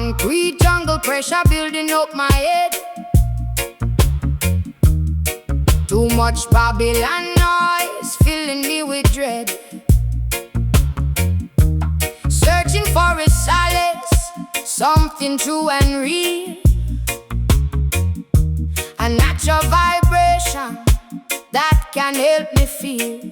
Concrete jungle pressure building up my head. Too much Babylon noise filling me with dread. Searching for a solace, something true and real. A natural vibration that can help me feel.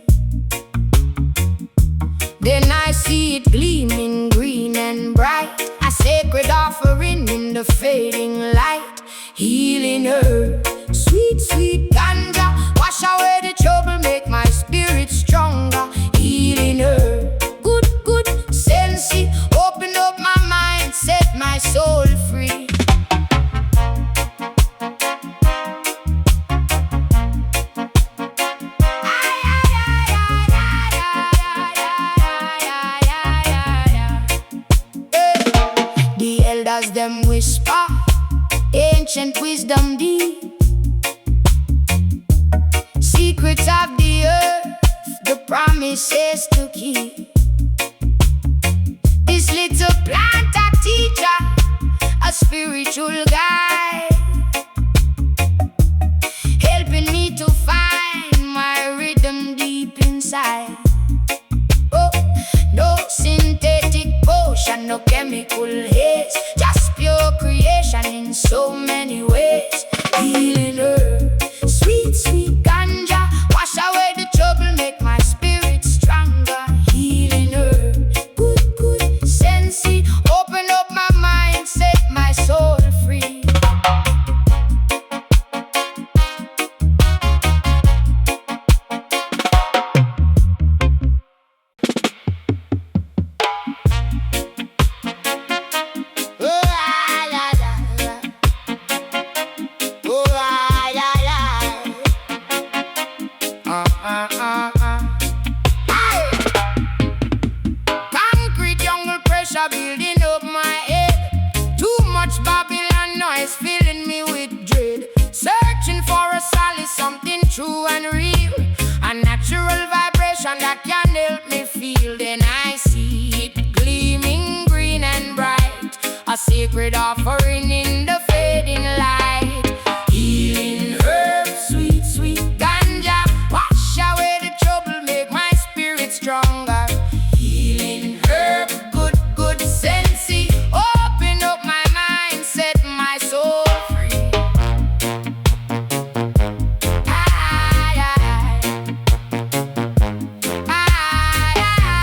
Then I see it gleaming green and bright, a sacred offering in the fading light. Healing herb, sweet, sweet ganja, wash away the trouble, make my spirit stronger. Healing herb, good, good sensei, open up my mind, set my soul free. Elders them whisper ancient wisdom deep, secrets of the earth, the promises to keep. This little plant a teacher, a spiritual guide, helping me to find my rhythm deep inside. Oh, no synthetic potion, no chemical haze, just pure creation in so many ways. Healing herb, sweet, sweet ganja, wash away the trouble, make my spirit stronger. Healing herb, good, good sensei, open up my mind, set my soul free. Concrete jungle pressure building up my head. Too much Babylon noise filling me with dread. Searching for a solace, something true and real, a natural vibration that can help me feel. Then I see it gleaming green and bright, a sacred offering in the fading light. Healing herb, sweet, sweet ganja, wash away the trouble, make my spirit stronger. Healing herb, good, good sensei, open up my mind, set my soul free. Aye, aye. Aye, aye.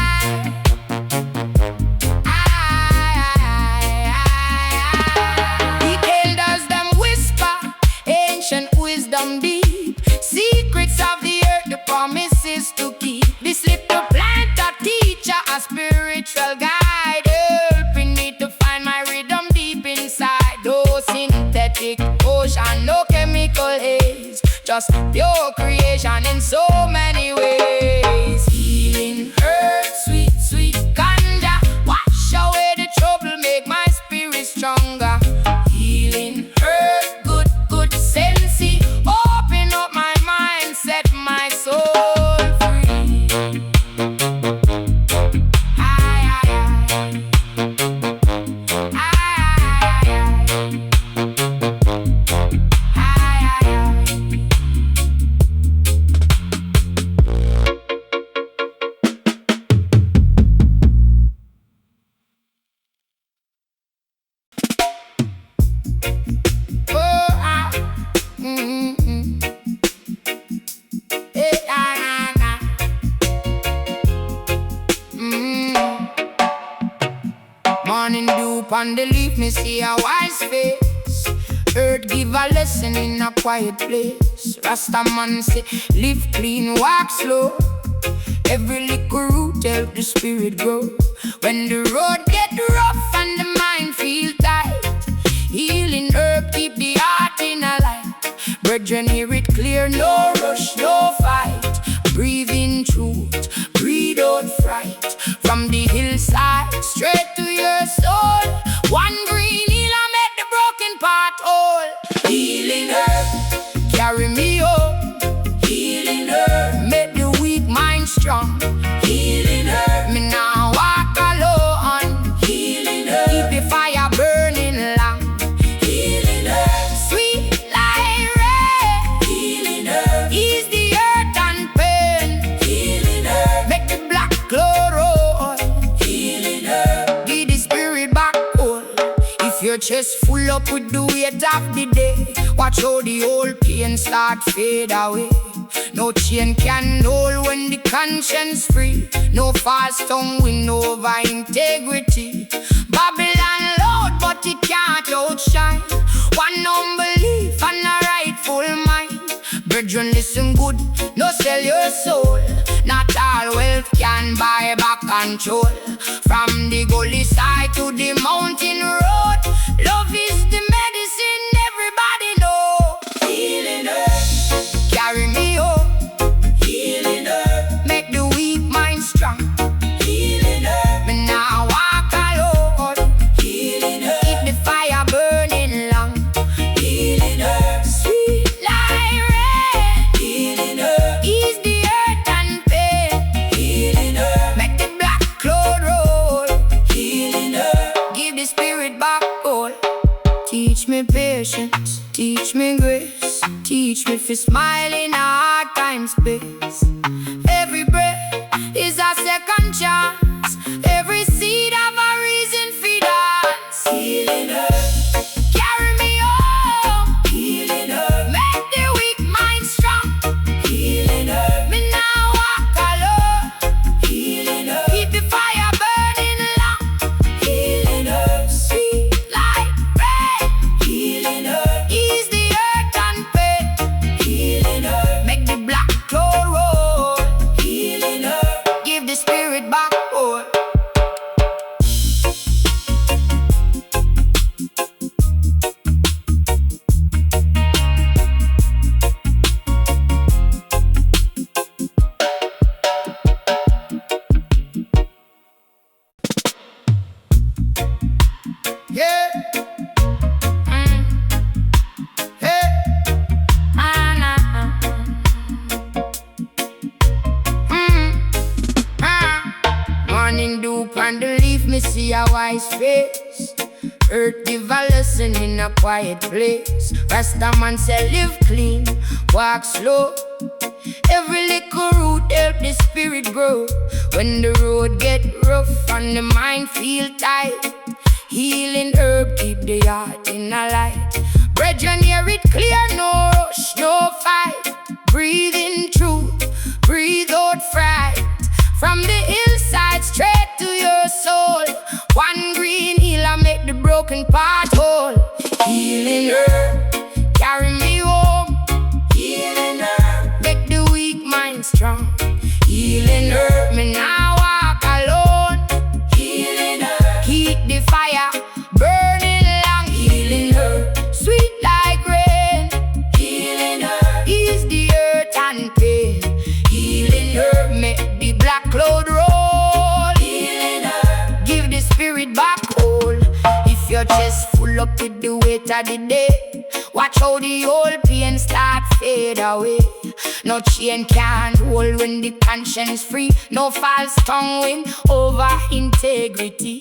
The elders them whisper ancient wisdom deep, secrets of the earth, the promises to keep. This little plant a teacher, a spiritual guide, helping me to find my rhythm deep inside. No synthetic ocean, no chemical haze, just pure creation in so many ways. Healing herb, sweet, sweet ganja, wash away the trouble, make my spirit stronger. Healing herb, good, good sensei, open up my mind, set my soul free. Aye, aye, aye. Aye, aye, aye. Oh, ah, eh, ah, ah, ah. Morning dew upon the leaf, me see a wise face. Earth give a lesson in a quiet place. Rasta man say, live clean, walk slow. Every little root help the spirit grow. When the road get rough and the mind feel tight, healing herb keep the heart in a light. Brethren, hear it clear, no rush, no fight. Breathe in truth, breathe out fright. From the hillside straight to your soul, one green hill I make the broken part whole. Healing herb, carry me home. Healing herb, make the weak mind strong. Healing herb, me now walk alone. Healing herb, keep the fire burning. If your chest full up with the weight of the day, watch how the old pain start fade away. No chain can hold when the conscience free. No false tongue win over integrity. Babylon loud but it can't outshine one unbelief and a rightful mind. Brethren, listen good, no sell your soul. Not all wealth can buy back control. From the gully side to the mountain road, love is the medicine everybody know. Healing earth, carry me home. Healing earth, make the weak mind strong. Healing earth, me now walk alone. Healing earth, keep the fire burning long. Healing earth, sweet like rain. Healing earth, ease the hurt and pain. Healing earth, make the black cloud roll. Healing earth, give the spirit back all. Teach me patience, teach me grace. Teach me to smile in a hard time space. Every breath is a second chance. Every seed have a reason for dance. Healing earth, carry me home. Healing earth, make the weak mind strong. Healing earth, me now walk alone. Healing earth, keep the fire burning long. Healing earth, sweet like rain. Healing earth, ease the hurt and pain. Healing earth, make the black cloud roll. Healing earth, give the spirit back all. Yeah. Hey. Morning dew upon the leaf, me see a wise face. Earth give a lesson in a quiet place. Rasta man say live clean, walk slow. Every little root help the spirit grow. When the road get rough and the mind feel tight, healing herb keep the heart in a light. Brethren, hear it clear, no rush, no fight. Breathe in truth, breathe out fright. From the hillside straight to your soul, one green hill I make the broken part whole. Healing herb, carry me home. Healing herb, make the weak mind strong. Healing herb, me now walk alone. Healing herb, keep the fire burning long. Healing herb, sweet like rain. Healing herb, ease the hurt and pain. Healing herb, make the black cloud roll. Healing herb, give the spirit back all. If your chest full up with the weight of the day, watch how the old pain start fade away. No chain can hold when the conscience free. No false tongue win over integrity.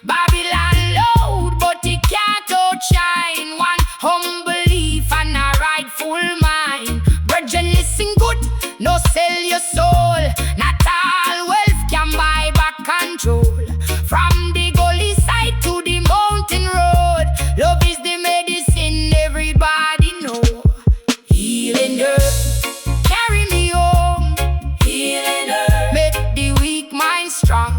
Babylon loud but it can't outshine one unbelief and a rightful mind. Brethren, listen good, no sell your soul. Not all wealth can buy back control. From the gully side to the mountain road, love is the medicine everybody know. Healing earth, carry me home. Healing earth, make the weak mind strong.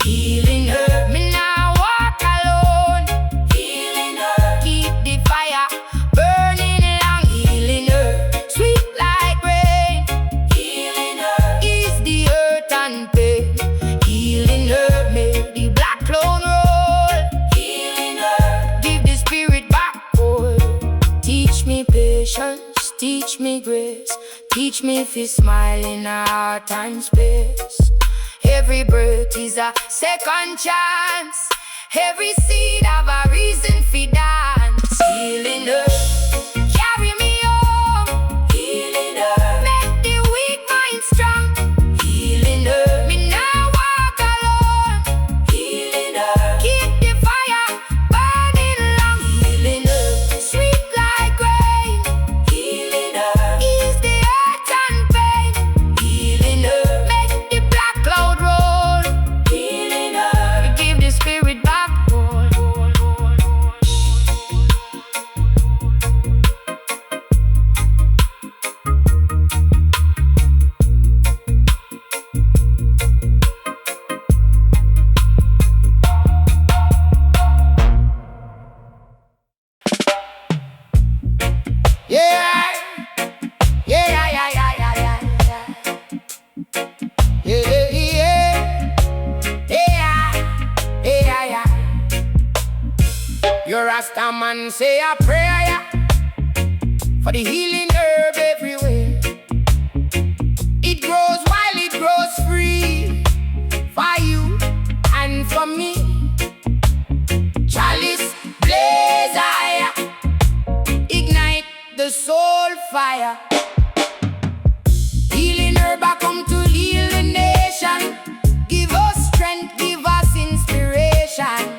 Healing earth, me now walk alone. Healing earth, keep the fire burning long. Healing earth, sweet like rain. Healing earth, ease the hurt and pain. Healing earth, make the black cloud roll. Healing earth, give the spirit back all. Teach me patience, teach me grace. Teach me if you smile in a hard time space. Every breath is a second chance. Every seed have a reason for dance. Healing earth, carry me home. Healing earth, make the weak mind strong. Healing earth, me now walk alone. Healing earth, keep the fire burning long. Healing earth, sweet like rain. Healing earth, ease the hurt and pain. Healing earth, make the black cloud roll. Healing earth, give the spirit back all. Your Rasta man say a prayer for the healing herb everywhere. It grows while it grows free for you and for me. Chalice blaze higher, ignite the soul fire. Healing herb I come to heal the nation. Give us strength, give us inspiration.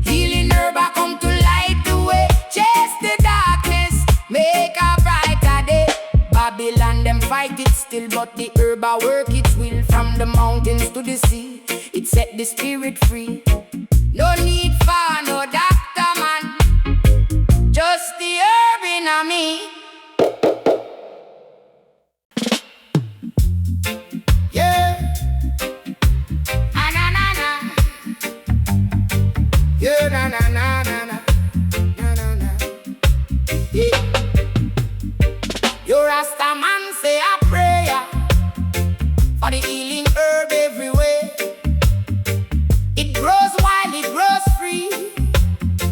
Healing herb I come to light the way, chase the darkness, make a brighter day. Babylon them fight it still, but the herb I work its will. From the mountains to the sea, it set the spirit free. No need for no doctor man, just the herb in a me. Yeah, na na na, yeah na na na na na na na. Your Rasta man say a prayer for the healing herb everywhere. It grows while it grows free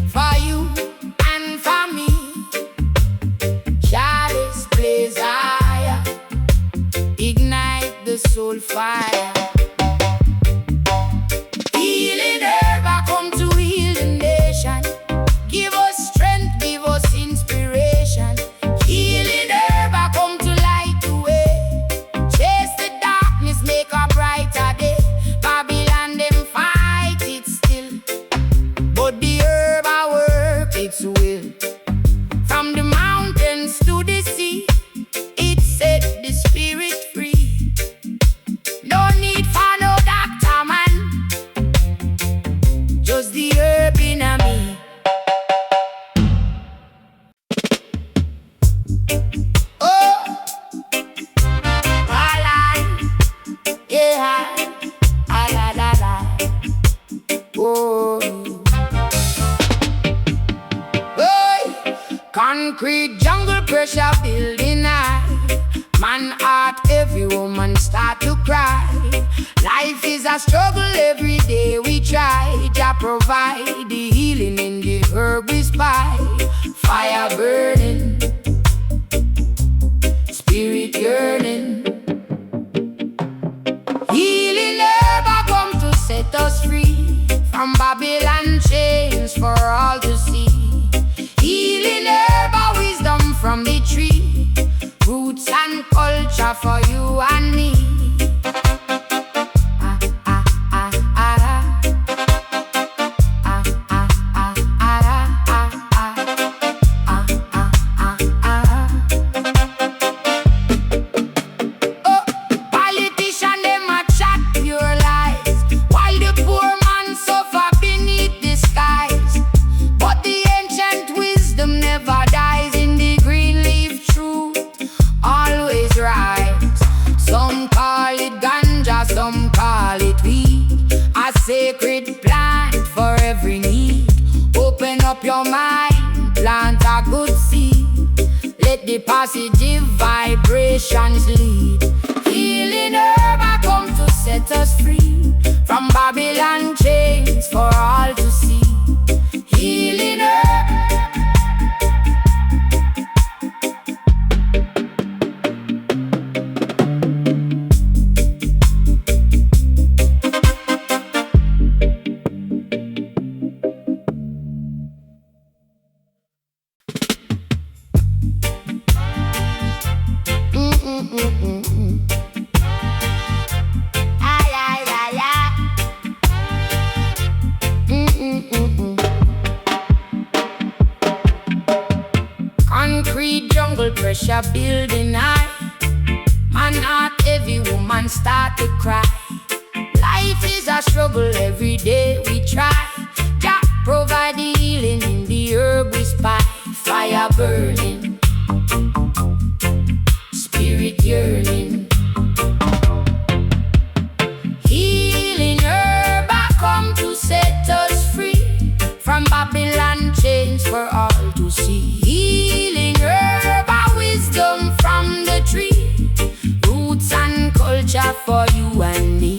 for you and for me. Chalice blaze higher, ignite the soul fire. Healing herb I come to heal the nation. Give us strength, give us inspiration. Healing herb I come to light the way, chase the darkness, make a brighter day. Babylon them fight it still, but the herb I work its will. From the mountains to the sea, it set the spirit free. No need for no doctor man, just the herb in a me. Oh, yeah, la la la. Oh, oh, concrete jungle pressure building high. Man heart, every woman start to cry. Life is a struggle, every day we try. Jah provide the healing in the herb we spy. Fire burning, spirit yearning. Healing herb I come to set us free from Babylon chains for all to see. Healing herb a wisdom from the tree, roots and culture for you and me. Some call it weed, a sacred plant for every need. Open up your mind, plant a good seed. Let the positive vibrations lead. Healing herb I come to set us free from Babylon chains for all to see. Healing herb. Concrete jungle pressure building high. Man heart, every woman start to cry. Life is a struggle, every day we try. Jah provide the healing in the herb we spy. Fire burning, spirit yearning. Healing herb I come to set us free from Babylon chains for all to see. Healing herb a wisdom from the tree, roots and culture for you and me.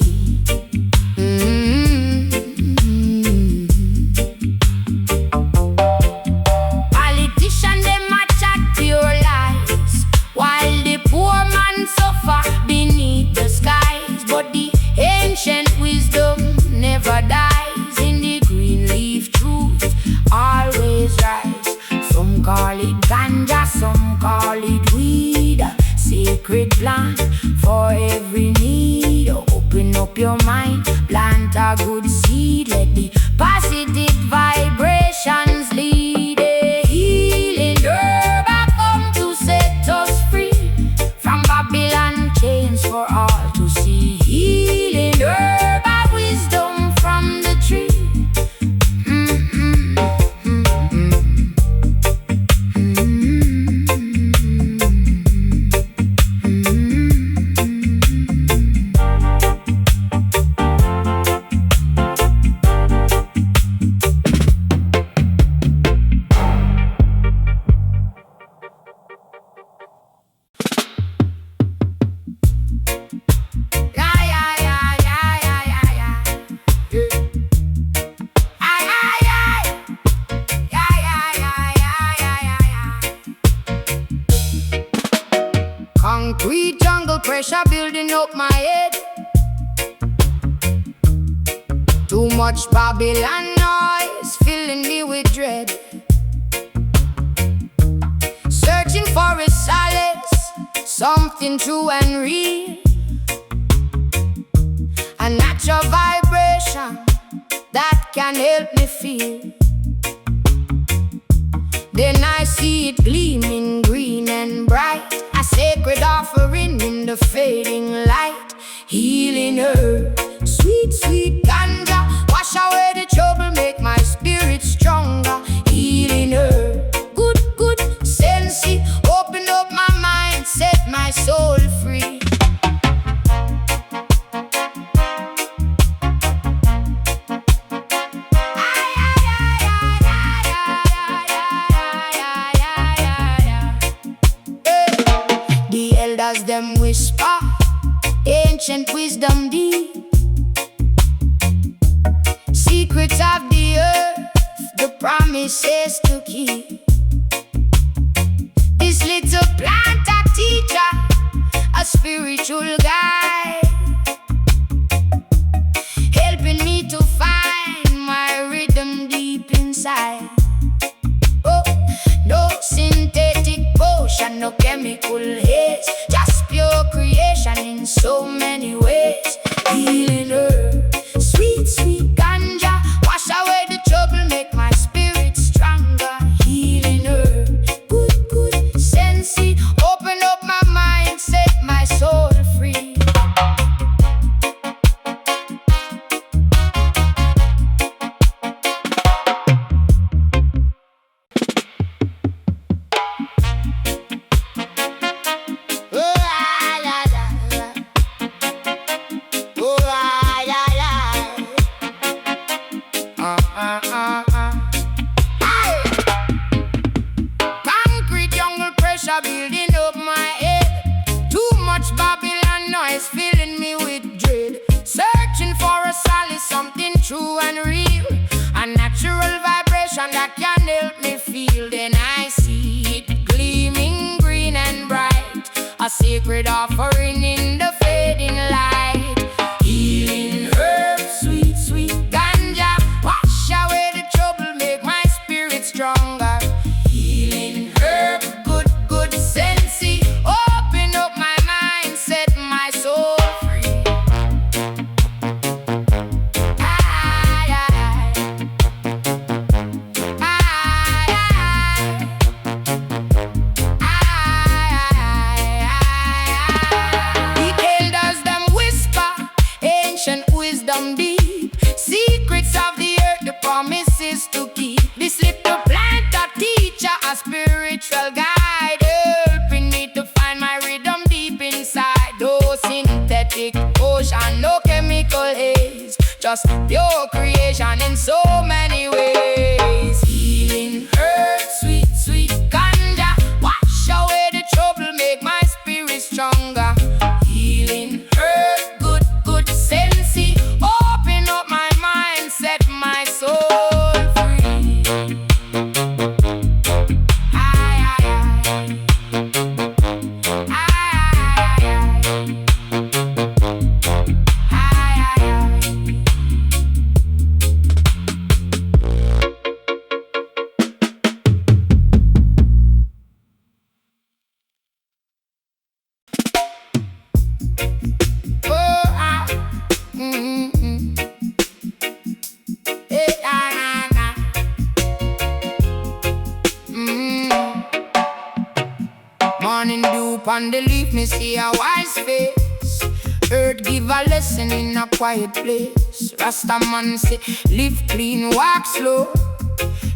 some call it weed. Sacred plant for every need. Open up your mind, plant a good seed. Let the positive vibrations lead. A healing herb I come to set us free from Babylon chains for all to see. Healing herb of wisdom from the tree. Concrete jungle pressure building up my head. Too much Babylon noise filling me with dread. Searching for a solace, something true and real. A natural vibration that can help me feel. Then I see it gleaming green and bright, a sacred offering in the fading light. Healing herb, sweet, sweet ganja, wash away the trouble, make my spirit stronger. Healing herb, good, good sensei, open up my mind, set my soul free. Elders them whisper ancient wisdom deep, secrets of the earth, the promises to keep. This little plant a teacher, a spiritual guide, helping me to find my rhythm deep inside. Oh, no synthetic potion, no chemical haze, just pure creation in so many ways. Healing herb, sweet, sweet ganja, wash away the trouble, make my spirit stronger. Healing herb, good, good sensei, open up my mind, set my soul free. Concrete jungle pressure building up my head. Too much Babylon noise filling me with dread. Searching for a solace, something true and real. A natural vibration that can help me feel. Then I see it gleaming green and bright, a sacred offering in the fading light. Healing herb, sweet, sweet ganja, wash away the trouble, make my spirit stronger. Healing herb, good, good sensei, open up my mind, set my soul free. The elders them whisper ancient wisdom deep, secrets of the earth, the promises to keep. This little plant a teacher, a spiritual guide, helping me to find my rhythm deep inside. No synthetic ocean, no chemical haze, just pure creation in so many ways. Healing herb, sweet, sweet ganja, wash away the trouble, make my spirit stronger. Healing herb, good, good sensei, open up my mind, set my soul free. Aye, aye, aye. Aye, aye, aye. Aye, aye, aye. on the leaf, me see a wise face. Earth give a lesson in a quiet place. Rasta man say, live clean, walk slow.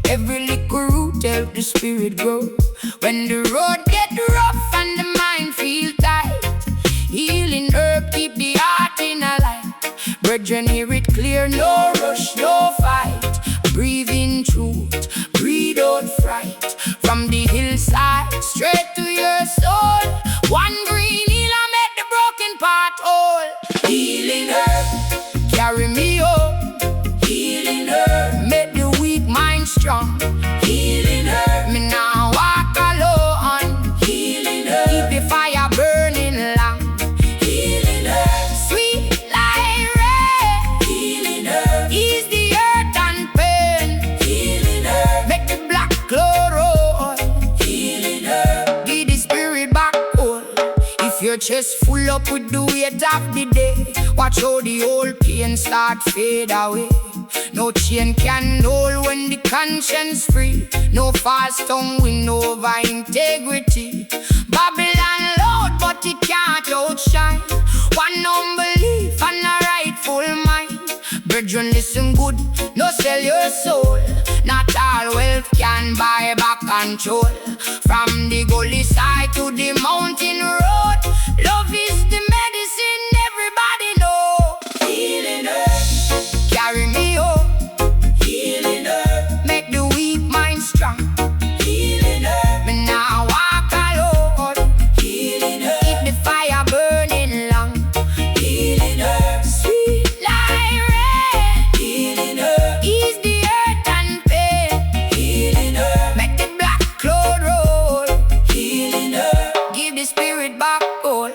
Every little root help the spirit grow. When the road get rough and the mind feel tight, healing herb keep the heart in a light. Brethren, hear it clear, no rush, no fight. Breathe in truth, breathe out fright. From the hillside, straight to your soul. One green hill, I make the broken part whole. Healing herb, carry me home. Healing herb, make the weak mind strong. Healing herb, me now walk alone. Healing herb, keep the fire burning long. Healing herb, sweet like rain. Healing herb, ease the hurt and pain. Healing herb, make the black cloud roll. Healing herb, give the spirit back hold. If your chest full up with the weight of the day, watch how the old pain start fade away. No chain can hold when the conscience free. No false tongue win over integrity. Babylon loud but it can't outshine one unbelief and a rightful mind. Brethren, listen good, no sell your soul. Not all wealth can buy back control. From the gully side to the mountain road, love is the medicine everybody know. Healing earth, carry me home. Healing herb, make the weak mind strong. Healing herb, me now walk alone. Healing herb, keep the fire burning long. Healing herb, sweet like rain. Healing herb, ease the hurt and pain. Healing herb, make the black cloud roll. Healing herb, give the spirit back hold.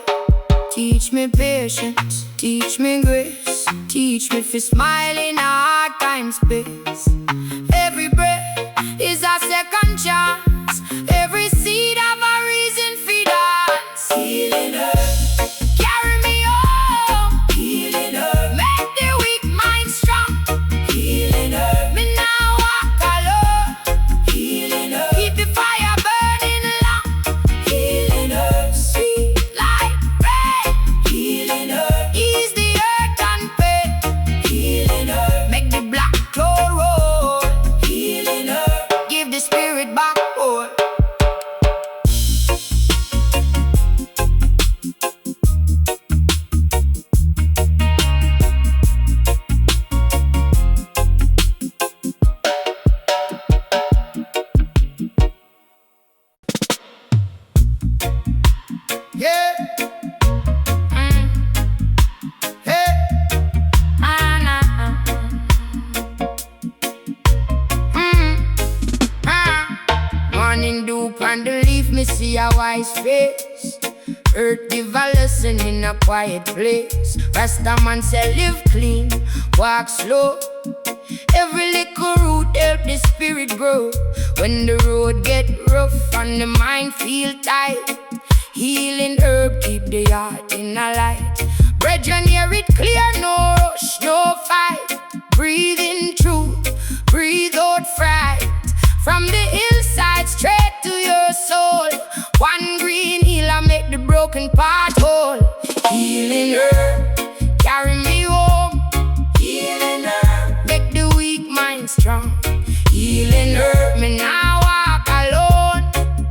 Teach me patience, teach me grace. Teach me to smile in a hard time space. Every breath is a second chance. Every seed have a reason for dance. Healing herb, carry me home. Healing herb, make the weak mind strong. Healing herb, me now walk alone. Healing herb, keep the fire burning long. Healing herb, sweet like rain. Healing herb, ease the hurt and pain. Healing herb, make the black cloud roll. Healing herb, give the spirit back hold. Yeah. Hey. Morning dew on the leaf, me see a wise face. Earth give a lesson in a quiet place. Rasta man say live clean, walk slow. Every little root help the spirit grow. When the road get rough and the mind feel tight, healing herb keep the heart in a light. Brethren, hear it clear, no rush, no fight. Breathe in truth, breathe out fright. From the hillside straight to your soul. One green hill, I make the broken part whole. Healing herb, carry me home. Healing herb, make the weak mind strong. Healing herb, me now walk alone.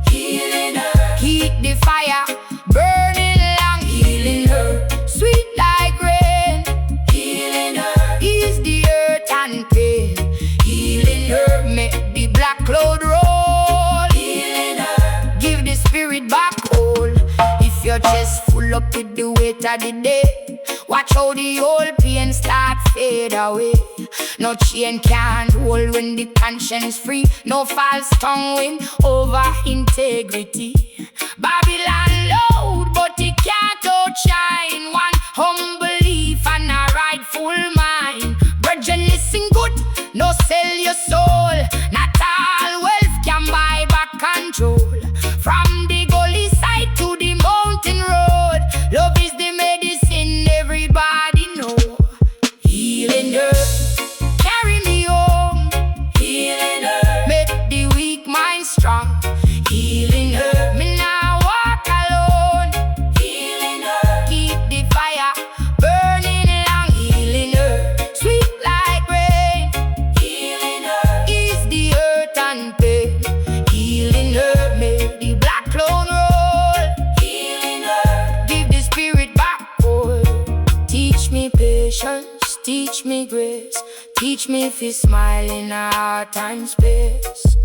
Healing herb, keep the fire burning long. Healing herb, sweet like rain. Healing herb, ease the hurt and pain. Healing herb, make the black cloud roll. Healing herb, give the spirit back hold. If your chest full up with the weight of the day, watch how the old pain start fade away. No chain can't hold when the conscience free. No false tongue win over integrity. Babylon loud but it can't outshine one unbelief and a rightful mind. Brethren, listen good, no sell your soul. Not all wealth can buy back control. From the gully side to the mountain road, love is the medicine everybody know. Healing herb, carry me home. Healing herb, make the weak mind strong. Healing herb, me now walk alone. grace. Teach me if you smile in a hard time space.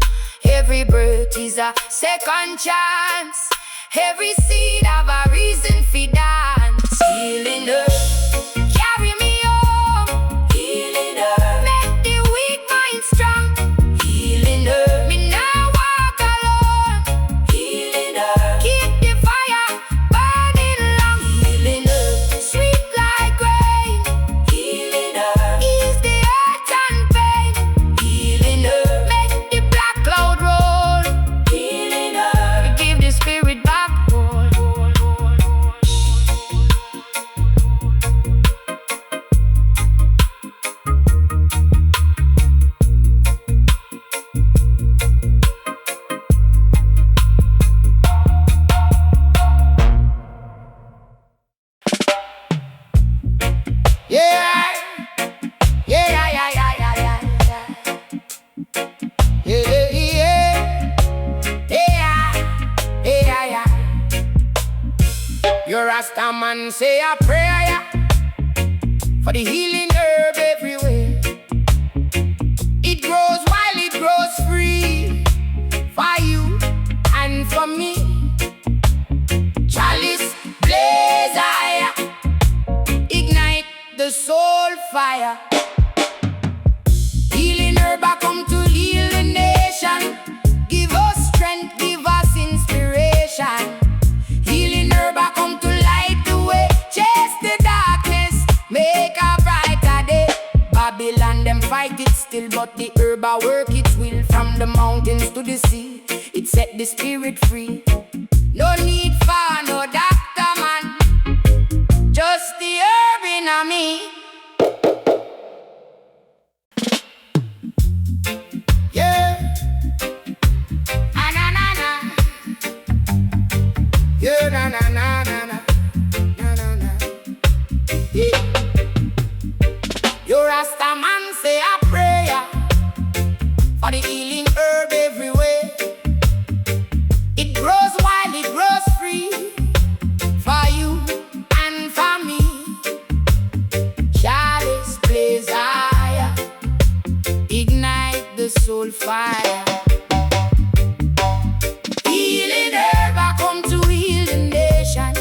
Every breath is a second chance. Every seed have a reason for dance. Healing earth, carry me home. Healing earth, make the weak mind strong. Healing earth, me now walk alone. Healing earth, keep the fire burning long. Healing earth, sweet like rain. Healing earth, ease the hurt and pain. Healing earth, make the black cloud roll. Healing earth, give the spirit back. Your Rasta man say a prayer for the healing herb everywhere. It grows while it grows free for you and for me. Chalice blaze higher, ignite the soul fire. Healing herb I come to heal the nation. Give us strength, give us inspiration. Healing herb I come to light the way, chase the darkness, make a brighter day. Babylon them fight it still, but the herb I work its will. From the mountains to the sea, it set the spirit free. No need for no doctor man, just the herb in a me. Yeah, na na na. Yeah, na na na na na na na na. Your Rasta man say a prayer for the healing herb everywhere. It grows while it grows free for you and for me. Chalice blaze higher, ignite the soul fire. Healing herb I come to heal the nation.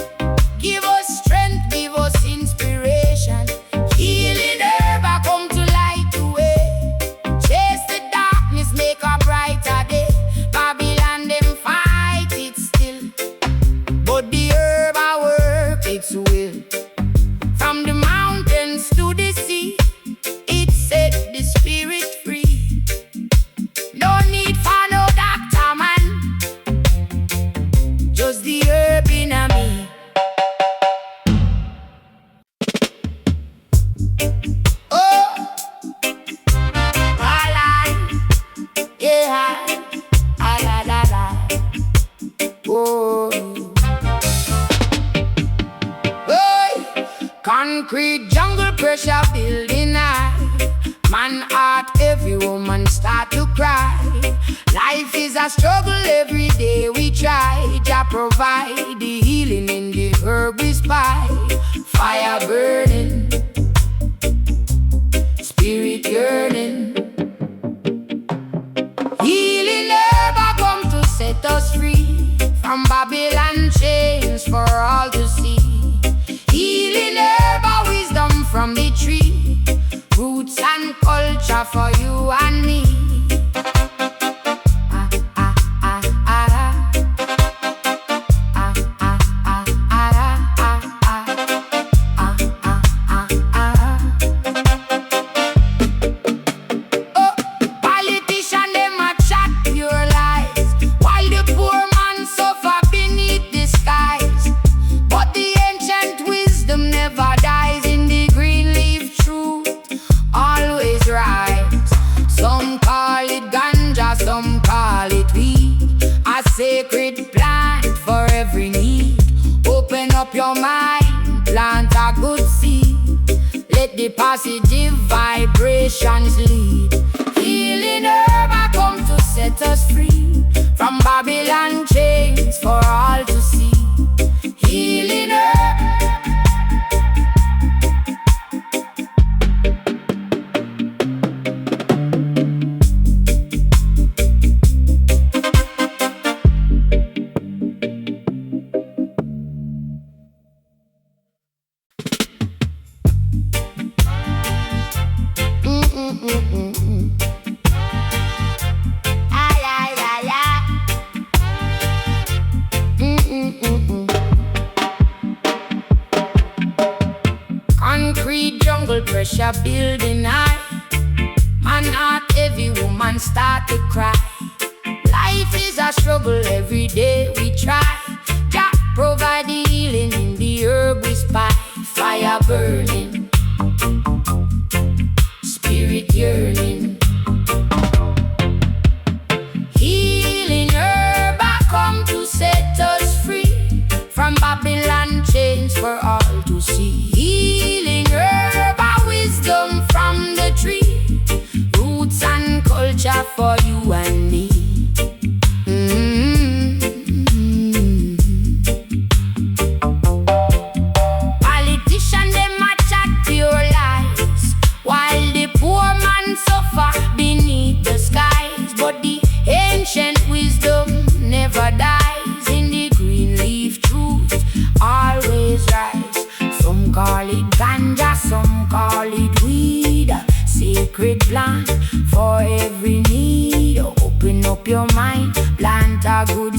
Give us strength, give us inspiration. Healing herb I come to light the way, chase the darkness, make a brighter day. Babylon them fight it still, but the herb I work its will. From the mountains to the sea, it set the spirit free. No need for no doctor man, just the herb in a me. Oh, yeah, la la la. Oh, hey, concrete jungle pressure building high. Man heart, every woman start to cry. Life is a struggle every day we try. Jah provide the healing in the herb we spy. Fire burning, spirit yearning. Healing herb I come to set us free from Babylon chains for all to see. Healing herb a wisdom from the tree, roots and culture for you and me. Sacred plant for every need. Open up your mind, plant a good seed. Let the positive vibrations lead. Healing herb I come to set us free from Babylon chains for all to see. Healing herb. future building high. Man heart heavy, woman start to cry. Life is a struggle, every day we try. Jah provide the healing in the herb we spy. Fire burning, spirit yearning. Healing herb I come to set us free from Babylon chains for all to see. Healing herb a wisdom from the tree, roots and culture for you and me. Politician them a chat pure lies, while the poor man suffer beneath the skies. But the ancient wisdom never dies. In the green leaf truth always rise. Some call it ganja, some call it weed. Sacred plant for every need. Open up your mind, plant a good